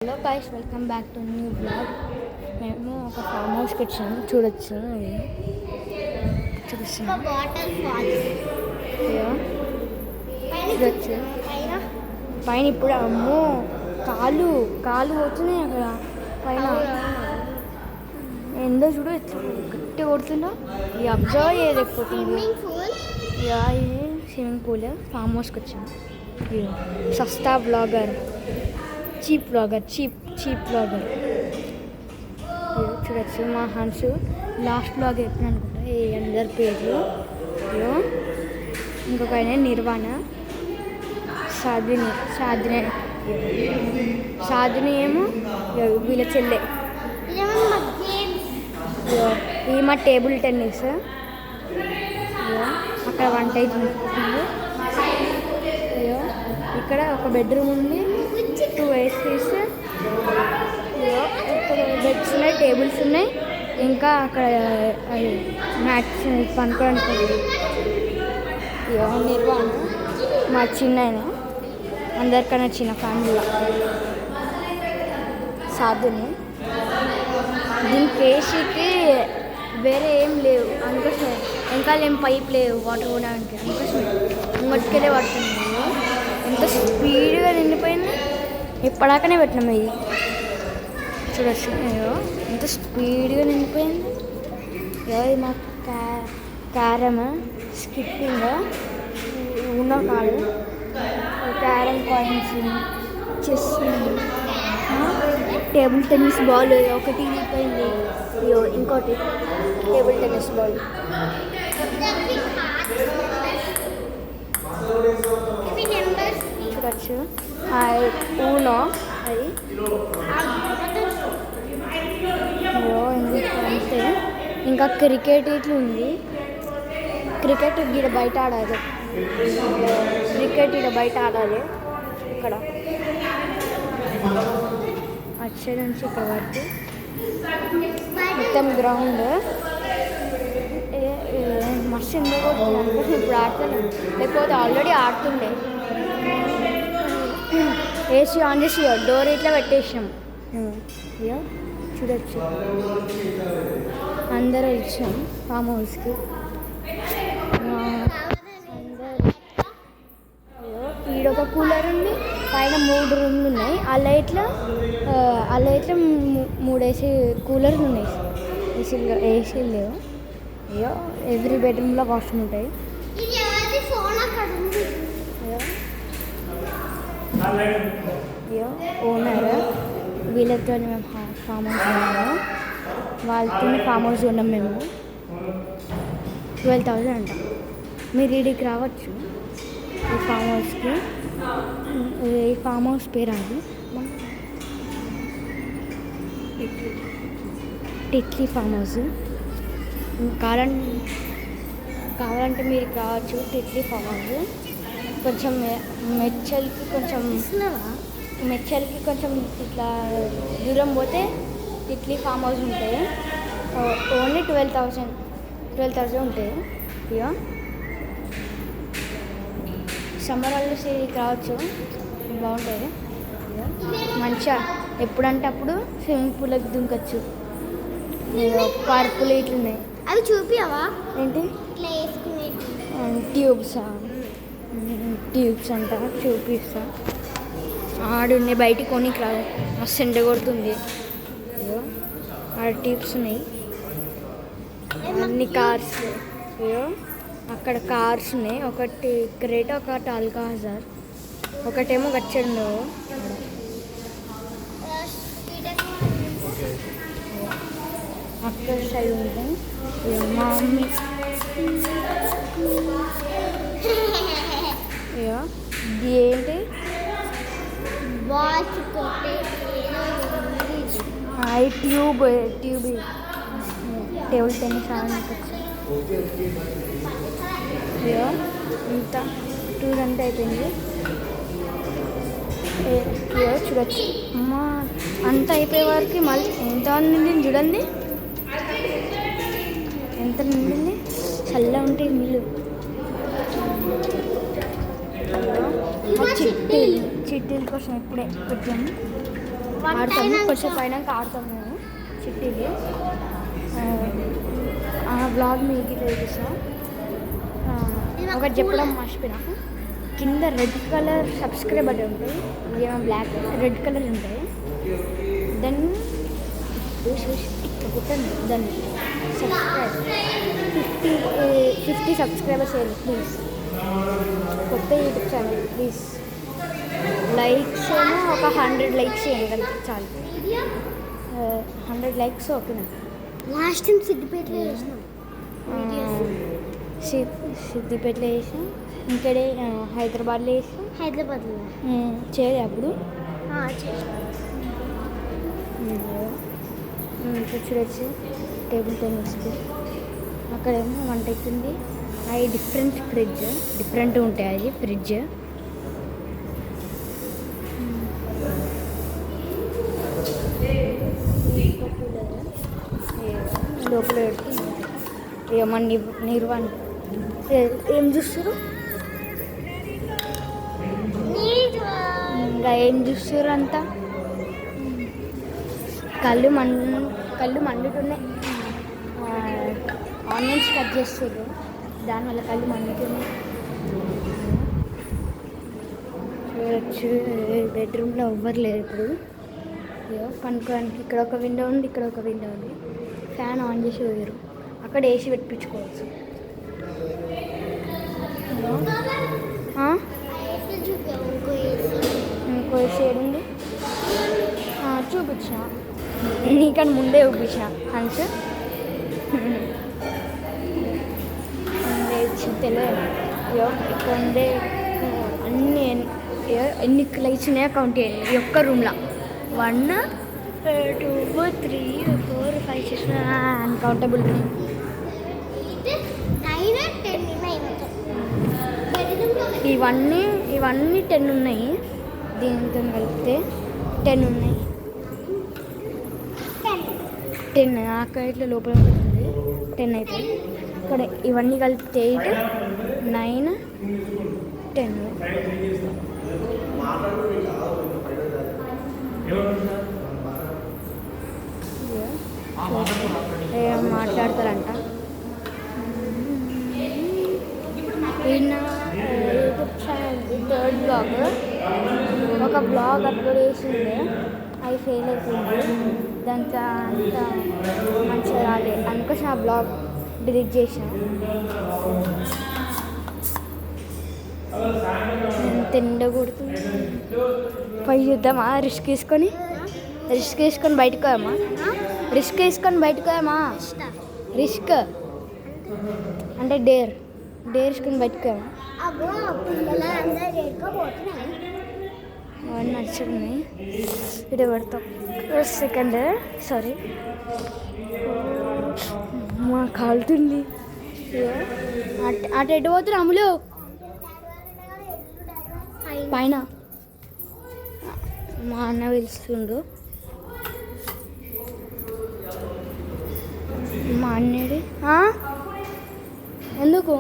Hello guys, welcome back to new blog. మేము ఒక form హౌస్కి వచ్చాము. చూడొచ్చు, చూపిస్తున్నాం. చూడొచ్చు పైన. ఇప్పుడు అమ్మో కాలు పోతున్నాయి అక్కడ పైన. ఎందో చూడు గట్టి కొడుతుందో. ఇది అబ్జర్వ్ చేయలేకపోతుంది. ఇది స్విమ్మింగ్ పూల్. ఫామ్ హౌస్కి వచ్చాము. సస్తా బ్లాగర్, చీప్ బ్లాగర్. చూడొచ్చు మా హన్స్ లాస్ట్ బ్లాగ్ చెప్పిన అనుకుంటా. ఈ అందరి పేర్లు. ఇంకొక ఆయన నిర్వాణ, సాధిని ఏమో వీళ్ళ చెల్లె. ఈమె టేబుల్ టెన్నిస్. అక్కడ వంట అవుతుంది. ఇక్కడ ఒక బెడ్రూమ్ ఉంది, 2 ఏసీస్, బెడ్స్ ఉన్నాయి, టేబుల్స్ ఉన్నాయి. ఇంకా అక్కడ మ్యాట్స్ పనుకోవడానికి. నిర్వాణ మా చిన్న, అందరికన్నా చిన్న ఫ్యామిలీలో. సాధుని. దీనికి ఏసీకి వేరే ఏం లేవు అందుకోసమే. ఇంకా ఏం పైప్ లేవు వాటర్ పోవడానికి, అందుకోసమే ముంగట్టుకెళ్ళే పడుతుంది. ఎంత స్పీడ్గా నిండిపోయింది. ఇప్పటిదాకానే పెట్టినాము. ఇది చూడొచ్చు, ఎంత స్పీడ్గా నిండిపోయింది. ఇది మా క్యారమ్, స్కిప్పింగ్, ఉన్న కాదు, carrom coins, chess, table tennis ball ఒకటి ఇరిగిపోయింది. ఇంకోటి టేబుల్ టెన్నిస్ బాల్. చూడొచ్చు ఊనో. అది అంతే. ఇంకా క్రికెట్ ఇట్లా ఉంది. క్రికెట్ ఇక్కడ బయట ఆడాలి. ఇక్కడ అచ్చే నుంచి ఇక్కడ వరకు మొత్తం గ్రౌండ్. మస్తు ఎంజాయ్ కొడుతుంది. ఇప్పుడు ఆడుతున్నాం, లేకపోతే ఆల్రెడీ ఆడుతుండే. ఏసీ ఆన్ చేసి డోర్ ఇట్లా పెట్టేసాం. చూడొచ్చు, అందరూ వచ్చాం ఫామ్ హౌస్కి. ఈడొక కూలర్ ఉంది. పైన 3 రూమ్లు ఉన్నాయి. ఆ లైట్లో 3 ఏసీ కూలర్లు ఉన్నాయి. ఏసీలు లేవు. ఎవ్రీ బెడ్రూమ్లో వాష్రూమ్ ఉంటాయి. ఓనర్ వీళ్ళతో మేము ఫామ్ హౌస్ ఉన్నాము. వాళ్ళతో ఫామ్ హౌస్ ఉన్నాం మేము. 12,000 అంట. మీరు ఈడికి రావచ్చు ఈ ఫామ్ హౌస్కి. ఈ ఫామ్ హౌస్ పేరు అది టిట్లీ ఫామ్ హౌస్. కావాలంటే మీరు రావచ్చు టిట్లీ ఫామ్ హౌస్. కొంచెం మెచ్చల్కి కొంచెం ఇట్లా దూరం పోతే టిట్లీ ఫామ్ హౌస్ ఉంటాయి. ఓన్లీ 12,000 ఉంటాయి. ఇక సమ్మర్ హాలిడేస్ రావచ్చు, బాగుంటుంది. మంచిగా ఎప్పుడంటే అప్పుడు స్విమ్మింగ్ పూల్కి దుంకచ్చు. పార్కులు ఇట్లున్నాయి. అవి చూపివా? ఏంటి ట్యూబ్స్ అంట, చూపిస్తా. ఆడున్నాయి, బయటికి కొనికి రాదు, మస్తు ఎండ కొడుతుంది. ఆడ ట్యూబ్స్ ఉన్నాయి, అన్ని కార్స్. అక్కడ కార్స్ ఉన్నాయి. ఒకటి క్రేటా, ఒకటి అల్కాజర్, ఒకటేమో గచ్చండు. అక్కడ సైడ్ ఉంటుంది. మా మమ్మీ ఏంటి ట్యూబ్ టేబుల్ టెన్నిస్ ఆడడానికి వచ్చాను. ఇంత టూర్ అంతా అయిపోయింది. చూడొచ్చు. అమ్మా, అంతా అయిపోయే వరకు మళ్ళీ ఎంత నిండింది చూడండి, ఎంత నిండింది. చల్లగా ఉంటాయి నీళ్ళు. చిట్టీల కోసం ఇప్పుడే పెట్టాము. ఆడతాము కొంచెం పైనాక ఆడతాము మేము చిట్టీలు. ఆ బ్లాగ్ మీకు చూపిస్తాం. ఒకటి చెప్పడం మర్చిపోయినా, కింద రెడ్ కలర్ సబ్స్క్రైబ్ బటన్ ఉంటుంది, ఏమో బ్లాక్ రెడ్ కలర్ ఉంటాయి. దాన్ని కొట్టండి, దాన్ని సబ్స్క్రైబ్ 50 సబ్స్క్రైబర్స్ అయ్యారు ప్లీజ్. కొత్త యూట్యూబ్ ఛానల్ ప్లీజ్. లైక్స్ ఏమో ఒక 100 లైక్స్ చేయండి చాలు. 100 లైక్స్ ఓకేనా. లాస్ట్ టైం సిద్దిపేటలో చేసినాం, సిద్దిపేటలో చేసాం, ఇంకడే హైదరాబాద్లో చేసాం. హైదరాబాద్లో చేయలే అప్పుడు చూడొచ్చు. టేబుల్ టెన్నిస్కి అక్కడేమో వంట అవుతుంది. అవి డిఫరెంట్ ఉంటాయి. అది ఫ్రిడ్జ్ లోపల పెడుతుంది. ఏమన్నా నిర్వాణి ఏం చూస్తారు, ఇంకా ఏం చూస్తారు అంతా. కళ్ళు మండుతున్నాయి. ఆనియన్స్ కట్ చేస్తారు, దానివల్ల కళ్ళు మండుతున్నాయి. చూడొచ్చు. బెడ్రూమ్లో ఎవ్వరు లేరు ఇప్పుడు. పనుకోవడానికి ఇక్కడ ఒక విండో ఉంది, ఇక్కడ ఒక విండో ఉంది. ఫ్యాన్ ఆన్ చేసి పోయారు, అక్కడ ఏసీ పెట్టించుకోవచ్చు. ఇంకో ఏసీ ఏడుంది చూపించిన, నీకని ముందే చూపించిన హన్స్. తెలియదు ఇక్కడ ఉండే అన్ని ఎన్ని లైట్స్ ఉన్నాయో కౌంట్ చేయండి. ఈ ఒక్క రూమ్లో 1 2 3 4 5 6 అన్కౌంటబుల్. ఇవన్నీ 10 ఉన్నాయి, దీంతో కలిపితే 10 ఉన్నాయి. 10 అక్కడ ఇట్లా లోపల ఉంటుంది, 10 అవుతాయి. ఇక్కడ ఇవన్నీ కలిపితే 8 9 10. ఏం మాట్లాడతారంట. ఈయన యూట్యూబ్ ఛానల్ 3rd బ్లాగ్, ఒక బ్లాగ్ అప్లోడ్ చేసిండే, అది ఫెయిల్ అయిపోయింది. దాంతో అంత మంచిగా రాలేదు, అందుకోసం ఆ బ్లాగ్ డిలీట్ చేసాను. ఎంత ఎండ కొడుతుంది. పై చూద్దామా, రిస్క్ వేసుకొని బయటకు పోయామా, రిస్క్ అంటే డేర్ వేసుకొని బయటకు పోయామా. అవన్నీ నచ్చున్నాయి. ఇది పడతాం సెకండ్, సారీ మా కాలుతుంది. అటు ఎటు పోతున్నా అమ్ములు, పైన మా అన్న పిలుస్తుండు. మా అన్నేడి ఎందుకు